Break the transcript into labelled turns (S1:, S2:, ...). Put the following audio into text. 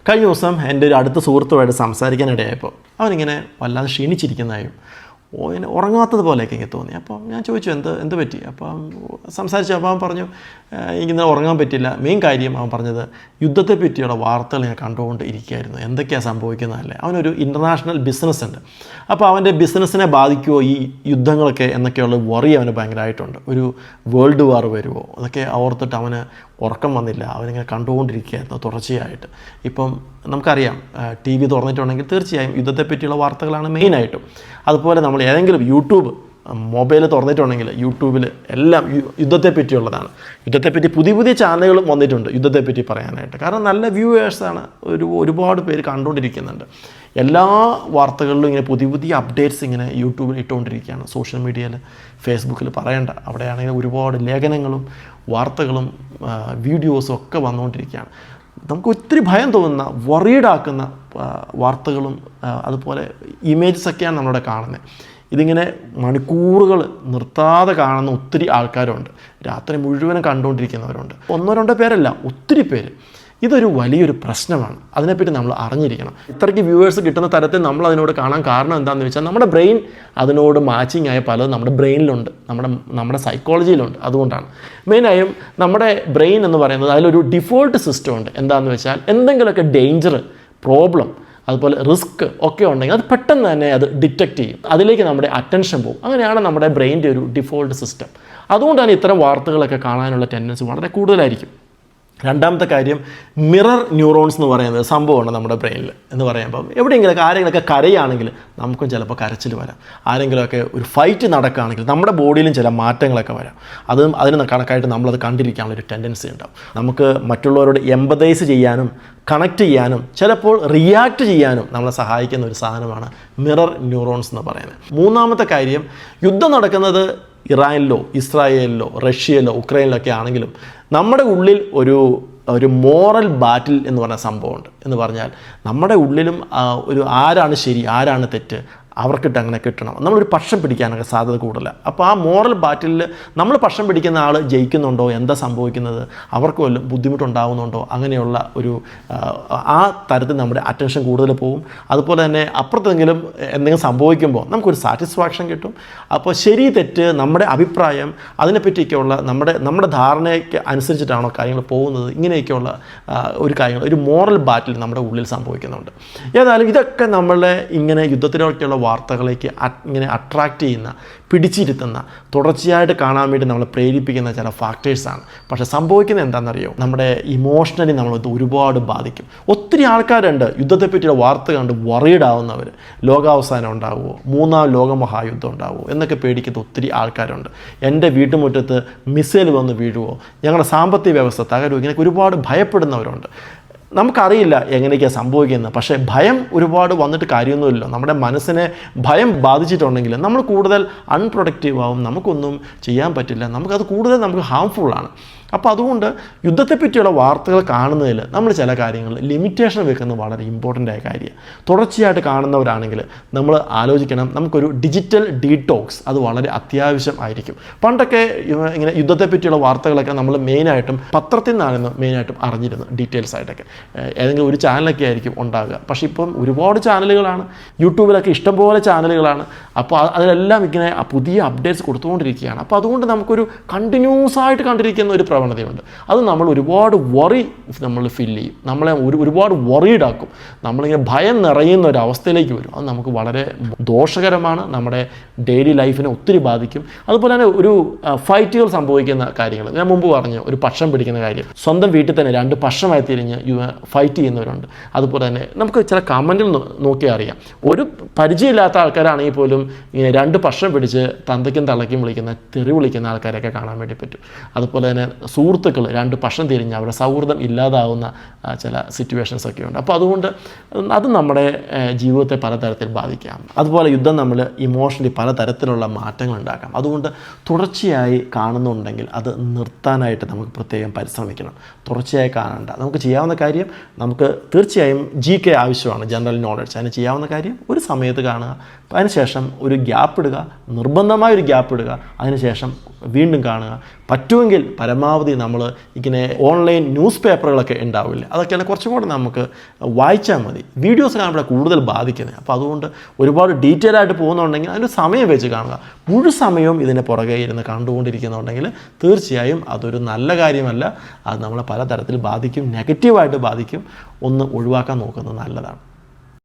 S1: കഴിഞ്ഞ ദിവസം എൻ്റെ ഒരു അടുത്ത സുഹൃത്തുമായിട്ട് സംസാരിക്കാനിടയായപ്പോൾ അവനിങ്ങനെ വല്ലാതെ ക്ഷീണിച്ചിരിക്കുന്നതായും ഇങ്ങനെ ഉറങ്ങാത്തത് പോലെയൊക്കെ എനിക്ക് തോന്നി. അപ്പം ഞാൻ ചോദിച്ചു എന്ത് പറ്റി. അപ്പം സംസാരിച്ചു. അപ്പോൾ അവൻ പറഞ്ഞു എനിക്കിന്നലെ ഉറങ്ങാൻ പറ്റില്ല. മെയിൻ കാര്യം അവൻ പറഞ്ഞത് യുദ്ധത്തെ പറ്റിയുള്ള വാർത്തകൾ ഞാൻ കണ്ടുകൊണ്ട് ഇരിക്കുകയായിരുന്നു, എന്തൊക്കെയാണ് സംഭവിക്കുന്നതല്ലേ. അവനൊരു ഇൻ്റർനാഷണൽ ബിസിനസ് ഉണ്ട്. അപ്പോൾ അവൻ്റെ ബിസിനസ്സിനെ ബാധിക്കുമോ ഈ യുദ്ധങ്ങളൊക്കെ എന്നൊക്കെയുള്ള വറി അവന് ഭയങ്കരമായിട്ടുണ്ട്. ഒരു വേൾഡ് വാർ വരുമോ അതൊക്കെ ഓർത്തിട്ട് അവന് ഉറക്കം വന്നില്ല. അവനിങ്ങനെ കണ്ടുകൊണ്ടിരിക്കുകയായിരുന്നു തുടർച്ചയായിട്ട്. ഇപ്പം നമുക്കറിയാം TV തുറന്നിട്ടുണ്ടെങ്കിൽ തീർച്ചയായും യുദ്ധത്തെപ്പറ്റിയുള്ള വാർത്തകളാണ് മെയിനായിട്ടും. അതുപോലെ നമ്മൾ ഏതെങ്കിലും യൂട്യൂബ് മൊബൈൽ തുറന്നിട്ടുണ്ടെങ്കിൽ യൂട്യൂബിൽ എല്ലാം യുദ്ധത്തെപ്പറ്റിയുള്ളതാണ്. യുദ്ധത്തെപ്പറ്റി പുതിയ ചാനലുകളും വന്നിട്ടുണ്ട് യുദ്ധത്തെപ്പറ്റി പറയാനായിട്ട്. കാരണം നല്ല വ്യൂവേഴ്സാണ്, ഒരുപാട് പേര് കണ്ടുകൊണ്ടിരിക്കുന്നുണ്ട്. എല്ലാ വാർത്തകളിലും ഇങ്ങനെ പുതിയ അപ്ഡേറ്റ്സ് ഇങ്ങനെ യൂട്യൂബിൽ ഇട്ടുകൊണ്ടിരിക്കുകയാണ്. സോഷ്യൽ മീഡിയയിൽ ഫേസ്ബുക്കിൽ പറയേണ്ട, അവിടെയാണെങ്കിൽ ഒരുപാട് ലേഖനങ്ങളും വാർത്തകളും വീഡിയോസും ഒക്കെ വന്നുകൊണ്ടിരിക്കുകയാണ്. നമുക്ക് ഒത്തിരി ഭയം തോന്നുന്ന വറീഡാക്കുന്ന വാർത്തകളും അതുപോലെ ഇമേജസൊക്കെയാണ് നമ്മളിവിടെ കാണുന്നത്. ഇതിങ്ങനെ മണിക്കൂറുകൾ നിർത്താതെ കാണുന്ന ഒത്തിരി ആൾക്കാരുണ്ട്. രാത്രി മുഴുവനും കണ്ടുകൊണ്ടിരിക്കുന്നവരുണ്ട്. 1-2 പേരല്ല, ഒത്തിരി പേര്. ഇതൊരു വലിയൊരു പ്രശ്നമാണ്. അതിനെപ്പറ്റി നമ്മൾ അറിഞ്ഞിരിക്കണം. ഇത്രയ്ക്ക് വ്യൂവേഴ്സ് കിട്ടുന്ന തരത്തിൽ നമ്മൾ അതിനോട് കാണാൻ കാരണം എന്താണെന്ന് വെച്ചാൽ നമ്മുടെ ബ്രെയിൻ അതിനോട് മാച്ചിങ് ആയ പലതും നമ്മുടെ ബ്രെയിനിലുണ്ട്, നമ്മുടെ സൈക്കോളജിയിലുണ്ട്. അതുകൊണ്ടാണ് മെയിനായും നമ്മുടെ ബ്രെയിൻ എന്ന് പറയുന്നത് അതിലൊരു ഡിഫോൾട്ട് സിസ്റ്റം ഉണ്ട്. എന്താണെന്ന് വെച്ചാൽ എന്തെങ്കിലുമൊക്കെ ഡേഞ്ചർ, പ്രോബ്ലം, അതുപോലെ റിസ്ക് ഒക്കെ ഉണ്ടെങ്കിൽ അത് പെട്ടെന്ന് തന്നെ അത് ഡിറ്റക്റ്റ് ചെയ്യും. അതിലേക്ക് നമ്മുടെ അറ്റൻഷൻ പോകും. അങ്ങനെയാണ് നമ്മുടെ ബ്രെയിൻ്റെ ഒരു ഡിഫോൾട്ട് സിസ്റ്റം. അതുകൊണ്ടാണ് ഇത്തരം വാർത്തകളൊക്കെ കാണാനുള്ള ടെൻഡൻസി വളരെ കൂടുതലായിരിക്കും. രണ്ടാമത്തെ കാര്യം, മിറർ ന്യൂറോൺസ് എന്ന് പറയുന്നത് സംഭവമാണ് നമ്മുടെ ബ്രെയിനിൽ. എന്ന് പറയുമ്പം എവിടെയെങ്കിലുമൊക്കെ ആരെങ്കിലുമൊക്കെ കരയാണെങ്കിൽ നമുക്കും ചിലപ്പോൾ കരച്ചിൽ വരാം. ആരെങ്കിലുമൊക്കെ ഒരു ഫൈറ്റ് നടക്കുകയാണെങ്കിൽ നമ്മുടെ ബോഡിയിലും ചില മാറ്റങ്ങളൊക്കെ വരാം. അതിന് കണക്കായിട്ട് നമ്മളത് കണ്ടിരിക്കാനുള്ളൊരു ടെൻഡൻസി ഉണ്ടാവും. നമുക്ക് മറ്റുള്ളവരോട് എമ്പതൈസ് ചെയ്യാനും കണക്ട് ചെയ്യാനും ചിലപ്പോൾ റിയാക്ട് ചെയ്യാനും നമ്മളെ സഹായിക്കുന്ന ഒരു സാധനമാണ് മിറർ ന്യൂറോൺസ് എന്ന് പറയുന്നത്. മൂന്നാമത്തെ കാര്യം, യുദ്ധം നടക്കുന്നത് ഇറാനിലോ ഇസ്രായേലിലോ റഷ്യയിലോ ഉക്രൈനിലൊക്കെ ആണെങ്കിലും നമ്മുടെ ഉള്ളിൽ ഒരു മോറൽ ബാറ്റിൽ എന്ന് പറഞ്ഞ സംഭവമുണ്ട്. എന്ന് പറഞ്ഞാൽ നമ്മുടെ ഉള്ളിലും ഒരു ആരാണ് ശരി ആരാണ് തെറ്റ് അവർക്കിട്ട് അങ്ങനെ കിട്ടണം, നമ്മളൊരു പക്ഷം പിടിക്കാനൊക്കെ സാധ്യത കൂടുതലാണ്. അപ്പോൾ ആ മോറൽ ബാറ്റിൽ നമ്മൾ പക്ഷം പിടിക്കുന്ന ആൾ ജയിക്കുന്നുണ്ടോ, എന്താ സംഭവിക്കുന്നത്, അവർക്ക് വല്ലതും ബുദ്ധിമുട്ടുണ്ടാകുന്നുണ്ടോ, അങ്ങനെയുള്ള ആ തരത്തിൽ നമ്മുടെ അറ്റൻഷൻ കൂടുതൽ പോകും. അതുപോലെ തന്നെ അപ്പുറത്തെങ്കിലും എന്തെങ്കിലും സംഭവിക്കുമ്പോൾ നമുക്കൊരു സാറ്റിസ്ഫാക്ഷൻ കിട്ടും. അപ്പോൾ ശരി തെറ്റ് നമ്മുടെ അഭിപ്രായം അതിനെപ്പറ്റിയൊക്കെയുള്ള നമ്മുടെ ധാരണയ്ക്ക് അനുസരിച്ചിട്ടാണോ കാര്യങ്ങൾ പോകുന്നത്, ഇങ്ങനെയൊക്കെയുള്ള ഒരു മോറൽ ബാറ്റിൽ നമ്മുടെ ഉള്ളിൽ സംഭവിക്കുന്നുണ്ട്. ഏതായാലും ഇതൊക്കെ നമ്മളെ ഇങ്ങനെ യുദ്ധത്തിലൊക്കെയുള്ള വാർത്തകളേക്ക് ഇങ്ങനെ അട്രാക്റ്റ് ചെയ്യുന്ന, പിടിച്ചിരുത്തുന്ന, തുടർച്ചയായിട്ട് കാണാൻ വേണ്ടി നമ്മളെ പ്രേരിപ്പിക്കുന്ന ചില ഫാക്ടേഴ്സാണ്. പക്ഷേ സംഭവിക്കുന്നത് എന്താണെന്നറിയോ, നമ്മുടെ ഇമോഷണലി നമ്മളത് ഒരുപാട് ബാധിക്കും. ഒത്തിരി ആൾക്കാരുണ്ട് യുദ്ധത്തെപ്പറ്റിയുള്ള വാർത്ത കണ്ട് വറീഡാവുന്നവർ. ലോകാവസാനം ഉണ്ടാവുമോ, 3ാം ലോകമഹായുദ്ധം ഉണ്ടാവുമോ എന്നൊക്കെ പേടിക്കുന്ന ഒത്തിരി ആൾക്കാരുണ്ട്. എൻ്റെ വീട്ടുമുറ്റത്ത് മിസൈൽ വന്ന് വീഴുമോ, ഞങ്ങളുടെ സാമ്പത്തിക വ്യവസ്ഥ തകരുമോ, ഇങ്ങനെയൊക്കെ ഒരുപാട് ഭയപ്പെടുന്നവരുണ്ട്. നമുക്കറിയില്ല എങ്ങനെയൊക്കെയാണ് സംഭവിക്കുന്നത്. പക്ഷേ ഭയം ഒരുപാട് വന്നിട്ട് കാര്യമൊന്നുമില്ല. നമ്മുടെ മനസ്സിനെ ഭയം ബാധിച്ചിട്ടുണ്ടെങ്കിൽ നമ്മൾ കൂടുതൽ അൺപ്രൊഡക്റ്റീവ് ആവും, നമുക്കൊന്നും ചെയ്യാൻ പറ്റില്ല, നമുക്ക് ഹാംഫുള്ളാണ്. അപ്പോൾ അതുകൊണ്ട് യുദ്ധത്തെപ്പറ്റിയുള്ള വാർത്തകൾ കാണുന്നതിൽ നമ്മൾ ചില കാര്യങ്ങൾ ലിമിറ്റേഷൻ വെക്കുന്നത് വളരെ ഇമ്പോർട്ടൻ്റ് ആയ കാര്യമാണ്. തുടർച്ചയായിട്ട് കാണുന്നവരാണെങ്കിൽ നമ്മൾ ആലോചിക്കണം, നമുക്കൊരു ഡിജിറ്റൽ ഡീടോക്സ് അത് വളരെ അത്യാവശ്യം ആയിരിക്കും. പണ്ടൊക്കെ ഇങ്ങനെ യുദ്ധത്തെപ്പറ്റിയുള്ള വാർത്തകളൊക്കെ നമ്മൾ മെയിനായിട്ടും പത്രത്തിൽ നിന്നാണ് മെയിനായിട്ടും അറിഞ്ഞിരുന്നത്, ഡീറ്റെയിൽസ് ആയിട്ടൊക്കെ ഏതെങ്കിലും ഒരു ചാനലൊക്കെ ആയിരിക്കും ഉണ്ടാകുക. പക്ഷേ ഇപ്പം ഒരുപാട് ചാനലുകളാണ്, യൂട്യൂബിലൊക്കെ ഇഷ്ടംപോലെ ചാനലുകളാണ്. അപ്പോൾ അതിലെല്ലാം ഇങ്ങനെ പുതിയ അപ്ഡേറ്റ്സ് കൊടുത്തുകൊണ്ടിരിക്കുകയാണ്. അപ്പോൾ അതുകൊണ്ട് നമുക്കൊരു കണ്ടിന്യൂസ് ആയിട്ട് കണ്ടിരിക്കുന്ന ഒരു പ്രവണതയുണ്ട്. അത് നമ്മൾ ഒരുപാട് വറി നമ്മൾ ഫീൽ ചെയ്യും, നമ്മളെ ഒരുപാട് വറീഡാക്കും, നമ്മളിങ്ങനെ ഭയം നിറയുന്ന ഒരു അവസ്ഥയിലേക്ക് വരും. അത് നമുക്ക് വളരെ ദോഷകരമാണ്, നമ്മുടെ ഡെയിലി ലൈഫിനെ ഒത്തിരി ബാധിക്കും. അതുപോലെ തന്നെ ഒരു ഫൈറ്റുകൾ സംഭവിക്കുന്ന കാര്യങ്ങൾ ഞാൻ മുമ്പ് പറഞ്ഞു, ഒരു പക്ഷം പിടിക്കുന്ന കാര്യം, സ്വന്തം വീട്ടിൽ തന്നെ 2 പക്ഷമായി തിരിഞ്ഞ് ഫൈറ്റ് ചെയ്യുന്നവരുണ്ട്. അതുപോലെ തന്നെ നമുക്ക് ചില കമൻറ്റിൽ നോക്കിയാൽ അറിയാം, ഒരു പരിചയമില്ലാത്ത ആൾക്കാരാണെങ്കിൽ പോലും ഇങ്ങനെ 2 പക്ഷം പിടിച്ച് തന്തയ്ക്കും തള്ളയ്ക്കും തെറി വിളിക്കുന്ന ആൾക്കാരൊക്കെ കാണാൻ വേണ്ടി പറ്റും. അതുപോലെ തന്നെ സുഹൃത്തുക്കൾ 2 പക്ഷം തിരിഞ്ഞ് അവരുടെ സൗഹൃദം ഇല്ലാതാവുന്ന ചില സിറ്റുവേഷൻസൊക്കെ ഉണ്ട്. അപ്പോൾ അതുകൊണ്ട് അത് നമ്മുടെ ജീവിതത്തെ പലതരത്തിൽ ബാധിക്കാം. അതുപോലെ യുദ്ധം നമ്മൾ ഇമോഷണലി പലതരത്തിലുള്ള മാറ്റങ്ങൾ ഉണ്ടാക്കാം. അതുകൊണ്ട് തുടർച്ചയായി കാണുന്നുണ്ടെങ്കിൽ അത് നിർത്താനായിട്ട് നമുക്ക് പ്രത്യേകം പരിശ്രമിക്കണം. തുടർച്ചയായി കാണണ്ട. നമുക്ക് ചെയ്യാവുന്ന കാര്യം, നമുക്ക് തീർച്ചയായും GK ആവശ്യമാണ്, ജനറൽ നോളജ്. അതിന് ചെയ്യാവുന്ന കാര്യം ഒരു സമയത്ത് കാണുക, അതിനുശേഷം ഒരു ഗ്യാപ്പ് ഇടുക, നിർബന്ധമായ ഒരു ഗ്യാപ്പ് ഇടുക, അതിനുശേഷം വീണ്ടും കാണുക. പറ്റുമെങ്കിൽ പരമാവധി പരമാവധി നമ്മൾ ഇങ്ങനെ ഓൺലൈൻ ന്യൂസ് പേപ്പറുകളൊക്കെ ഉണ്ടാവില്ല, അതൊക്കെയാണ് കുറച്ചും കൂടെ നമുക്ക് വായിച്ചാൽ മതി. വീഡിയോസ് കാണുമ്പോൾ കൂടുതൽ ബാധിക്കുന്നത്. അപ്പോൾ അതുകൊണ്ട് ഒരുപാട് ഡീറ്റെയിൽ ആയിട്ട് പോകുന്നുണ്ടെങ്കിൽ അതിന് സമയം വെച്ച് കാണുക. മുഴു സമയവും ഇതിൻ്റെ പുറകെ ഇരുന്ന് കണ്ടുകൊണ്ടിരിക്കുന്നുണ്ടെങ്കിൽ തീർച്ചയായും അതൊരു നല്ല കാര്യമല്ല. അത് നമ്മളെ പലതരത്തിൽ ബാധിക്കും, നെഗറ്റീവായിട്ട് ബാധിക്കും. ഒന്ന് ഒഴിവാക്കാൻ നോക്കുന്നത് നല്ലതാണ്.